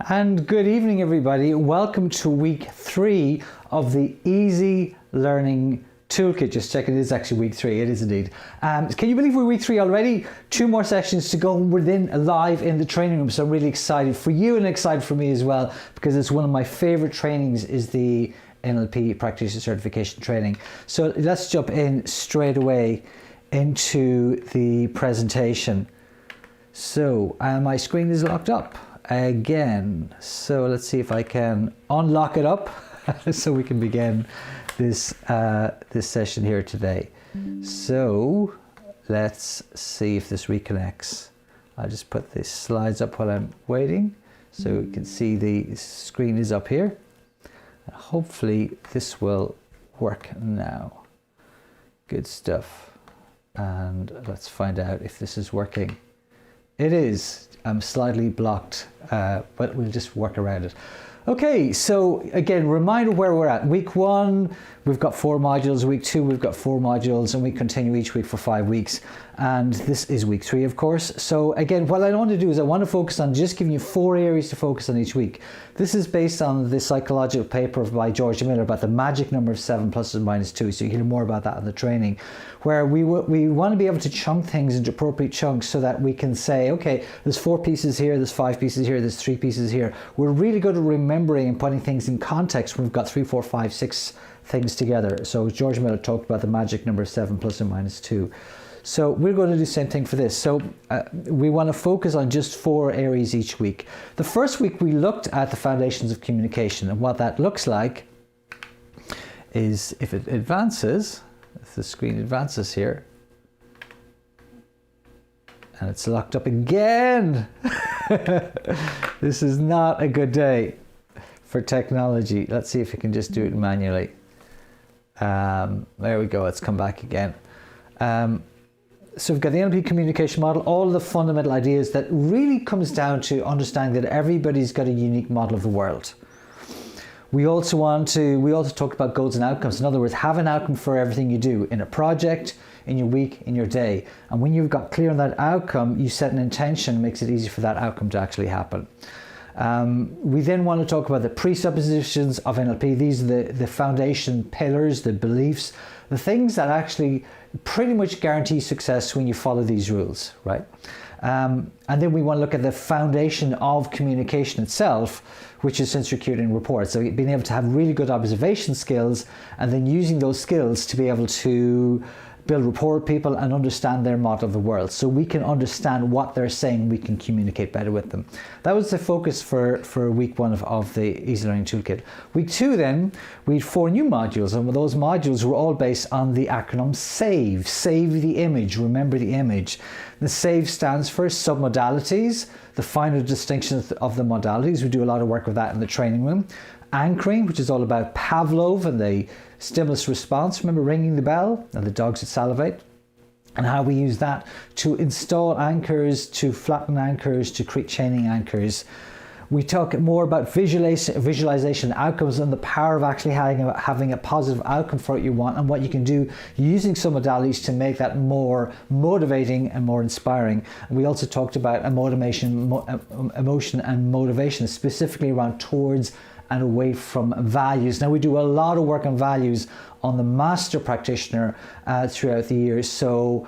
And good evening, everybody. Welcome to week 3 of the Easy Learning Toolkit. Just checking, it is actually week 3. It is indeed. Can you believe we're week 3 already? 2 more sessions to go. We're then live in the training room. So I'm really excited for you and excited for me as well, because it's one of my favorite trainings is the NLP Practitioner Certification training. So let's jump in straight away into the presentation. So my screen is locked up again. So let's see if I can unlock it up so we can begin this this session here today. So let's see if this reconnects. I'll just put the slides up while I'm waiting so you can see the screen is up here. And hopefully this will work now. Good stuff. And let's find out if this is working. It is. I'm slightly blocked, but we'll just work around it. Okay, so again, reminder where we're at. Week 1, we've got 4 modules. Week 2, we've got 4 modules, and we continue each week for 5 weeks. And this is week 3, of course. So again, what I want to do is I want to focus on just giving you 4 areas to focus on each week. This is based on the psychological paper by George Miller about the magic number of 7 pluses and minus 2. So you hear more about that in the training, where we want to be able to chunk things into appropriate chunks so that we can say, okay, there's 4 pieces here, there's 5 pieces here, there's 3 pieces here. We're really good at remembering and putting things in context when we've got 3, 4, 5, 6 things together. So George Miller talked about the magic number 7 plus or minus 2. So we're going to do the same thing for this. So we want to focus on just 4 areas each week. The first week we looked at the foundations of communication, and what that looks like is, if it advances, if the screen advances here, and it's locked up again. This is not a good day for technology. Let's see if we can just do it manually. There we go, it's come back again. So we've got the NLP communication model, all the fundamental ideas that really comes down to understanding that everybody's got a unique model of the world. We also talked about goals and outcomes. In other words, have an outcome for everything you do in a project, in your week, in your day. And when you've got clear on that outcome, you set an intention, makes it easy for that outcome to actually happen. We then want to talk about the presuppositions of NLP. These are the foundation pillars, the beliefs, the things that actually pretty much guarantee success when you follow these rules, right? And then we want to look at the foundation of communication itself, which is sensory cueing and rapport. So being able to have really good observation skills and then using those skills to be able to build rapport with people and understand their model of the world. So we can understand what they're saying, we can communicate better with them. That was the focus for week 1 of the Easy Learning Toolkit. Week 2 then, we had 4 new modules, and those modules were all based on the acronym SAVE. Save the image, remember the image. The SAVE stands for submodalities, the finer distinctions of the modalities. We do a lot of work with that in the training room. Anchoring, which is all about Pavlov and the stimulus response. Remember ringing the bell and the dogs would salivate, and how we use that to install anchors, to flatten anchors, to create chaining anchors. We talk more about visualization outcomes and the power of actually having a positive outcome for what you want, and what you can do using some modalities to make that more motivating and more inspiring. And we also talked about emotion and motivation, specifically around towards and away from values. Now we do a lot of work on values on the master practitioner throughout the years. So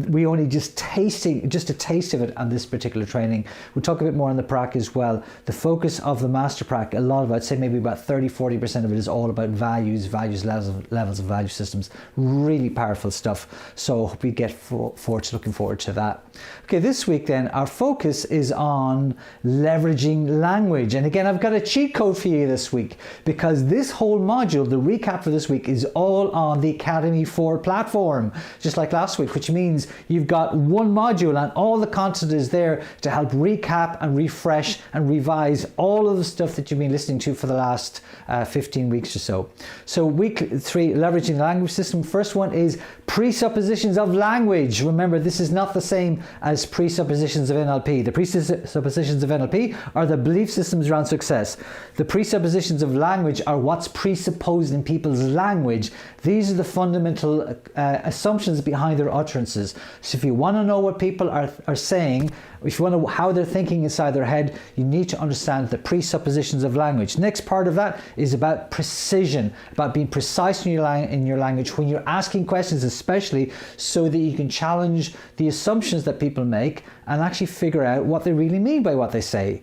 we only just a taste of it on this particular training. We'll talk a bit more on the prac as well. The focus of the master prac, a lot of it, I'd say maybe about 30-40% of it is all about values levels of value systems. Really powerful stuff. So hope you get looking forward to that. Okay, this week then our focus is on leveraging language. And again, I've got a cheat code for you this week, because this whole module, the recap for this week, is all on the Academy 4 platform, just like last week, which means you've got one module and all the content is there to help recap and refresh and revise all of the stuff that you've been listening to for the last 15 weeks or so. So week 3, leveraging the language system. First one is presuppositions of language. Remember, this is not the same as presuppositions of NLP. The presuppositions of NLP are the belief systems around success. The presuppositions of language are what's presupposed in people's language, these are the fundamental assumptions behind their utterances. So if you want to know what people are saying, if you want to know how they're thinking inside their head, you need to understand the presuppositions of language. Next part of that is about precision, about being precise in your language when you're asking questions, especially so that you can challenge the assumptions that people make and actually figure out what they really mean by what they say.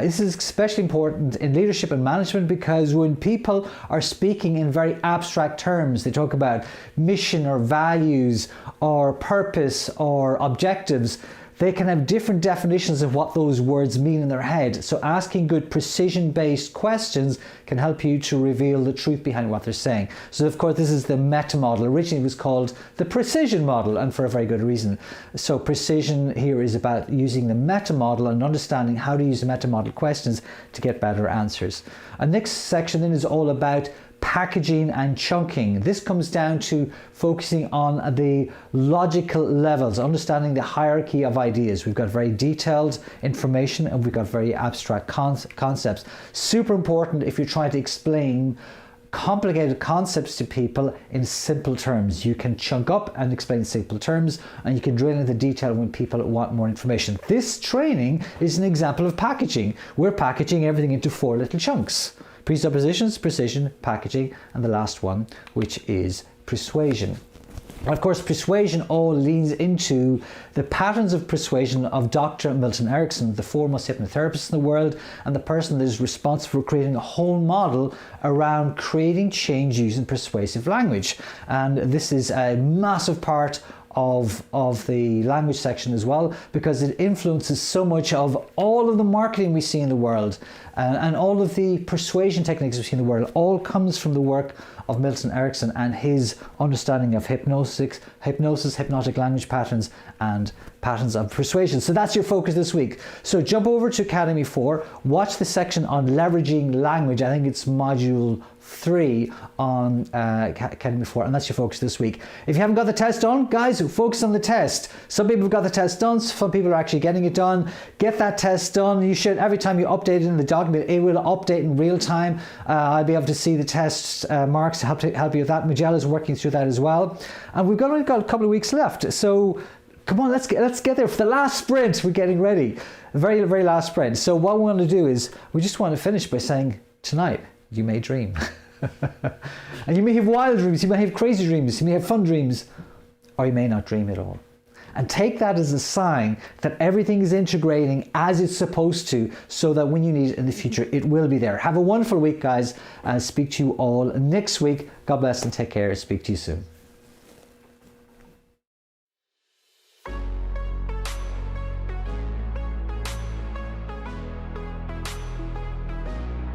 This is especially important in leadership and management, because when people are speaking in very abstract terms, they talk about mission or values or purpose or objectives, they can have different definitions of what those words mean in their head. So asking good precision-based questions can help you to reveal the truth behind what they're saying. So of course this is the meta model. Originally it was called the precision model, and for a very good reason. So precision here is about using the meta model and understanding how to use the meta model questions to get better answers. And next section then is all about packaging and chunking. This comes down to focusing on the logical levels, understanding the hierarchy of ideas. We've got very detailed information and we've got very abstract concepts. Super important if you're trying to explain complicated concepts to people in simple terms. You can chunk up and explain simple terms, and you can drill into detail when people want more information. This training is an example of packaging. We're packaging everything into 4 little chunks: presuppositions, precision, packaging, and the last one, which is persuasion. And of course, persuasion all leans into the patterns of persuasion of Dr. Milton Erickson, the foremost hypnotherapist in the world, and the person that is responsible for creating a whole model around creating change using persuasive language. And this is a massive part of the language section as well, because it influences so much of all of the marketing we see in the world, and all of the persuasion techniques we see in the world all comes from the work of Milton Erickson and his understanding of hypnosis, hypnotic language patterns, and patterns of persuasion. So that's your focus this week. So jump over to Academy 4, watch the section on leveraging language. I think it's module 3 on Academy 4, and that's your focus this week. If you haven't got the test done, guys, focus on the test. Some people have got the test done, some people are actually getting it done. Get that test done. You should, every time you update it in the document, it will update in real time. I'll be able to see the test marks to help you with that. Magella's working through that as well. And we've only got a couple of weeks left. So come on, let's get there for the last sprint. We're getting ready. The very, very last sprint. So what we want to do is, we just want to finish by saying, tonight, you may dream. And you may have wild dreams, you may have crazy dreams, you may have fun dreams, or you may not dream at all. And take that as a sign that everything is integrating as it's supposed to, so that when you need it in the future, it will be there. Have a wonderful week, guys, and speak to you all next week. God bless and take care. Speak to you soon.